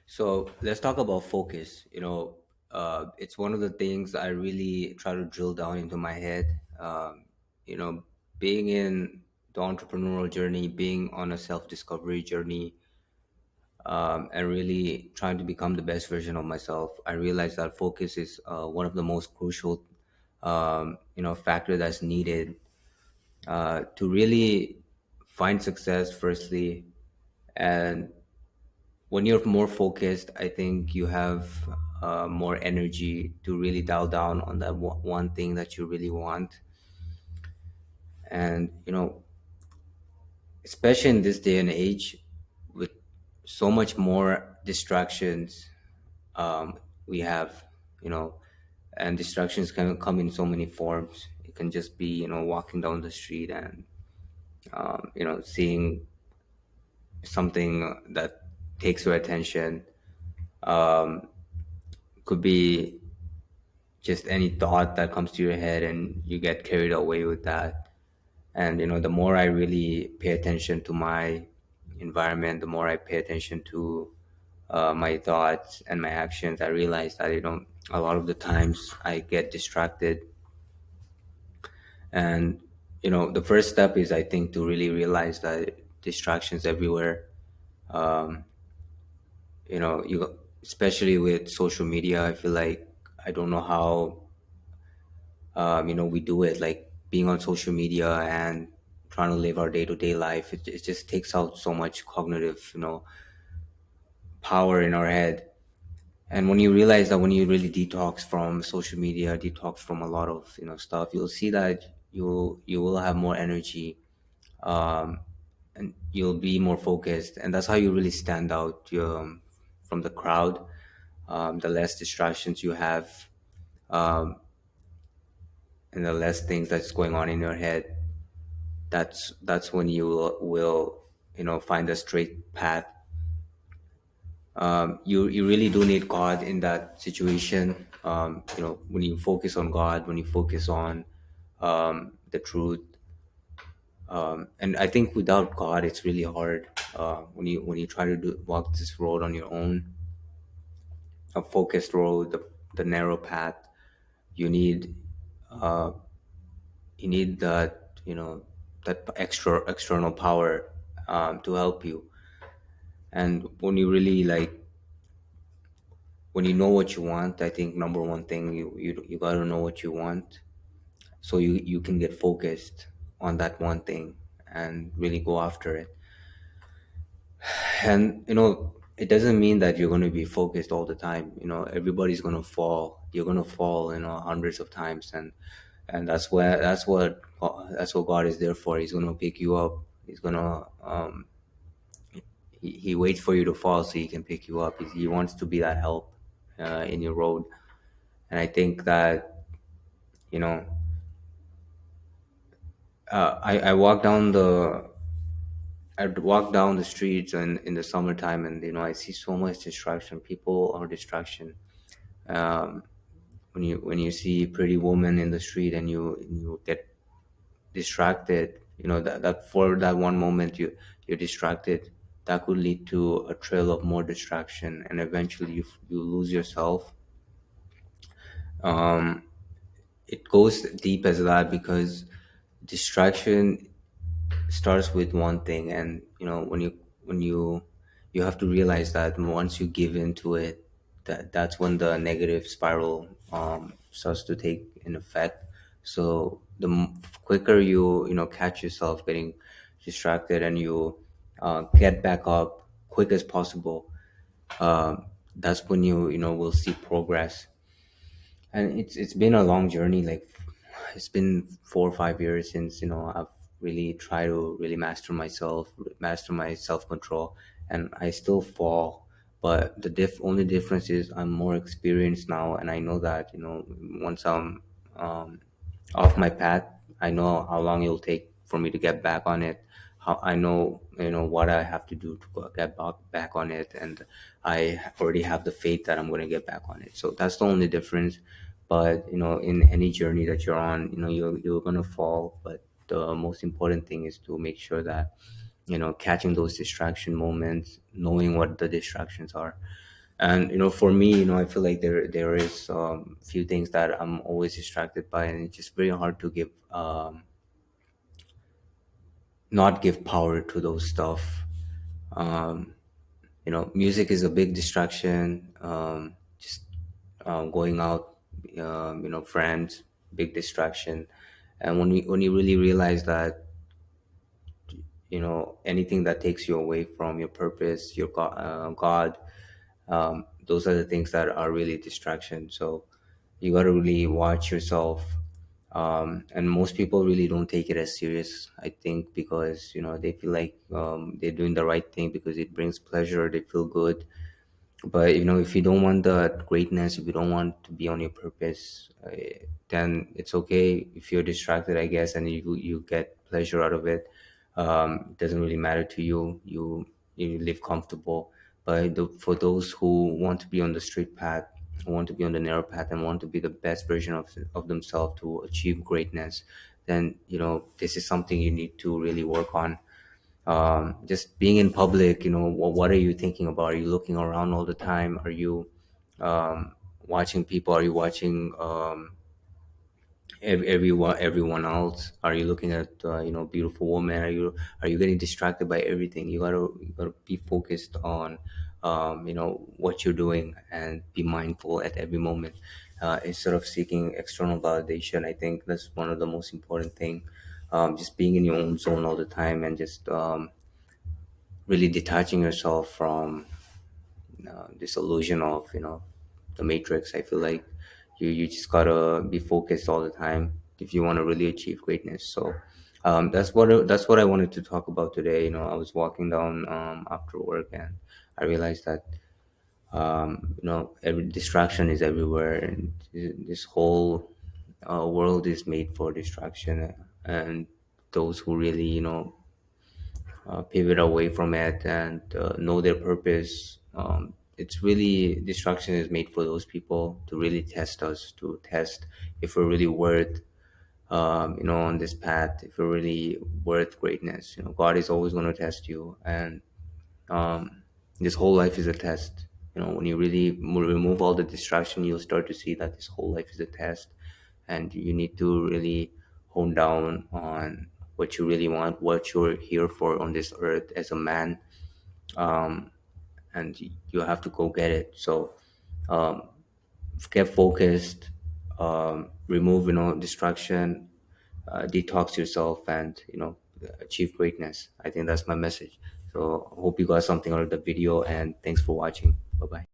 So let's talk about focus. It's one of the things I really try to drill down into my head. You know, being in the entrepreneurial journey, being on a self discovery journey, and really trying to become the best version of myself, I realized that focus is one of the most crucial, factor that's needed to really find success. Firstly, and when you're more focused, I think you have more energy to really dial down on that one thing that you really want. And especially in this day and age, with so much more distractions um, we have, you know, and distractions can come in so many forms. It can just be walking down the street and seeing something that takes your attention. Um, could be just any thought that comes to your head and you get carried away with that. And the more I really pay attention to my environment, the more I pay attention to my thoughts and my actions, I realize that a lot of the times I get distracted. And the first step is, I think, to really realize that distractions everywhere. um, you especially with social media, I feel like I don't know how we do it, like being on social media and trying to live our day-to-day life. It just takes out so much cognitive power in our head. And when you realize that, when you really detox from social media, detox from a lot of stuff, you'll see that you will have more energy, um, and you'll be more focused, and that's how you really stand out from the crowd. The less distractions you have, um, and the less things that's going on in your head, that's when you will find a straight path. You really do need God in that situation. When you focus on God, when you focus on the truth, and I think without God, it's really hard when you try to walk this road on your own, a focused road, the narrow path. You need uh, you need that extra external power to help you. And when you really when you know what you want, I think number one thing, you got to know what you want, so you can get focused on that one thing and really go after it. And it doesn't mean that you're going to be focused all the time. Everybody's going to fall. You're going to fall hundreds of times. And that's what God is there for. He's going to pick you up. He's going to he waits for you to fall so he can pick you up. He wants to be that help in your road. And I think that you know I walk down the streets in the summertime, and I see so much distraction. People are distraction. um, when you see a pretty woman in the street and you get distracted, that for that one moment you're distracted, that could lead to a trail of more distraction, and eventually you lose yourself. um, it goes deep as that, because distraction starts with one thing. And when you have to realize that once you give into it, that's when the negative spiral starts to take in effect. So the quicker you catch yourself getting distracted, and you get back up quick as possible, that's when you will see progress. And it's been a long journey. Like, it's been 4 or 5 years since I've really tried to really master my self-control, and I still fall. But the only difference is I'm more experienced now, and I know that once I'm um, off my path, I know how long it'll take for me to get back on it. How I know what I have to do to get back on it, and I already have the faith that I'm going to get back on it. So that's the only difference. But in any journey that you're on, you're going to fall. But the most important thing is to make sure that catching those distraction moments, knowing what the distractions are, And for me, I feel like there is few things that I'm always distracted by, and it's just very hard to give not give power to those stuff. um, Music is a big distraction. Just going out, friends, big distraction. And when you really realize that, anything that takes you away from your purpose, your God, those are the things that are really distraction. So you got to really watch yourself. And most people really don't take it as serious, I think, because they feel like they're doing the right thing because it brings pleasure, they feel good. But if you don't want that greatness, if you don't want to be on your purpose, then it's okay if you're distracted, I guess, and you get pleasure out of it. It doesn't really matter to you. You live comfortable. But for those who want to be on the straight path, who want to be on the narrow path, and want to be the best version of themselves to achieve greatness, then this is something you need to really work on. Just being in public, what are you thinking about? Are you looking around all the time? Are you watching people? Are you watching everyone else? Are you looking at beautiful women? Are you getting distracted by everything? You gotta be focused on what you're doing, and be mindful at every moment, instead of seeking external validation. I think that's one of the most important thing. Just being in your own zone all the time, and just really detaching yourself from this illusion of the matrix. I feel like you just gotta be focused all the time if you want to really achieve greatness. So that's what I wanted to talk about today. I was walking down after work, and I realized that every distraction is everywhere, and this whole world is made for distraction. And those who really pivot away from it, and know their purpose. It's really, destruction is made for those people to really test us, to test if we're really worth, on this path, if we're really worth greatness. God is always going to test you, and um, this whole life is a test. When you really remove all the distraction, you'll start to see that this whole life is a test, and you need to really hone down on what you really want, what you're here for on this earth as a man. um, and you have to go get it. So um, get focused, remove distraction, detox yourself, and achieve greatness. I think that's my message. So I hope you got something out of the video, and thanks for watching. Bye bye.